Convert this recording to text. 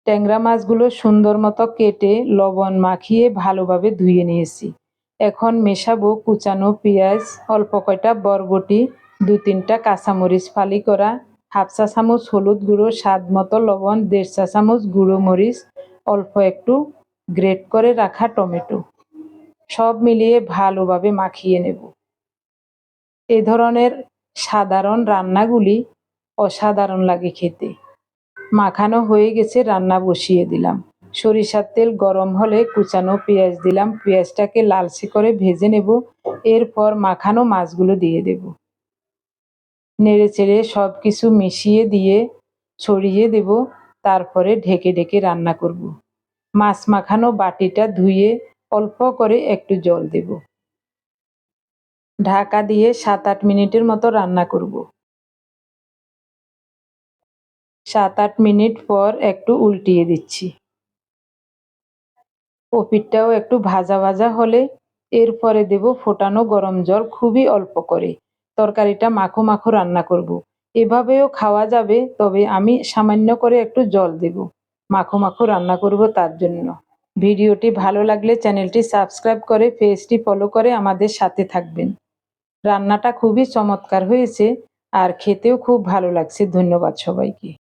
ট্যাংরা মাছগুলো সুন্দর মতো কেটে লবণ মাখিয়ে ভালোভাবে ধুয়ে নিয়েছি। এখন মেশাবো কুচানো পেঁয়াজ, অল্প কয়টা বরবটি, 2-3টা কাঁচামরিচ ফালি করা, হাফ চা চামচ হলুদ গুঁড়ো, স্বাদ মতো লবণ, 1.5 চা চামচ গুঁড়ো মরিচ, অল্প একটু গ্রেট করে রাখা টমেটো, সব মিলিয়ে ভালোভাবে মাখিয়ে নেব। এ ধরনের সাধারণ রান্নাগুলি অসাধারণ লাগে খেতে। মাখানো হয়ে গেছে, রান্না বসিয়ে দিলাম। সরিষার তেল গরম হলে কুচানো পেঁয়াজ দিলাম, পেঁয়াজটাকে লালচে করে ভেজে নেব। এরপর মাখানো মাছগুলো দিয়ে দেব, নেড়ে চেড়ে সব কিছু মিশিয়ে দিয়ে ছড়িয়ে দেব। তারপরে ঢেকে ঢেকে রান্না করব। মাছ মাখানো বাটিটা ধুয়ে অল্প করে একটু জল দেব। ঢাকা দিয়ে 7-8 মিনিটের মতো রান্না করব। 7-8 মিনিট পর একটু উল্টিয়ে দিচ্ছি। ওপিঠটাও একটু ভাজা ভাজা হলে এরপরে দেব ফোটানো গরম জল, খুবই অল্প করে। তরকারিটা মাখো মাখো রান্না করব। এভাবেও খাওয়া যাবে, তবে আমি সামান্য করে একটু জল দেব, মাখো মাখো রান্না করব তার জন্য। ভিডিওটি ভালো লাগলে চ্যানেলটি সাবস্ক্রাইব করে পেজটি ফলো করে আমাদের সাথে থাকবেন। রান্নাটা খুবই চমৎকার হয়েছে আর খেতেও খুব ভালো লাগছে। ধন্যবাদ সবাইকে।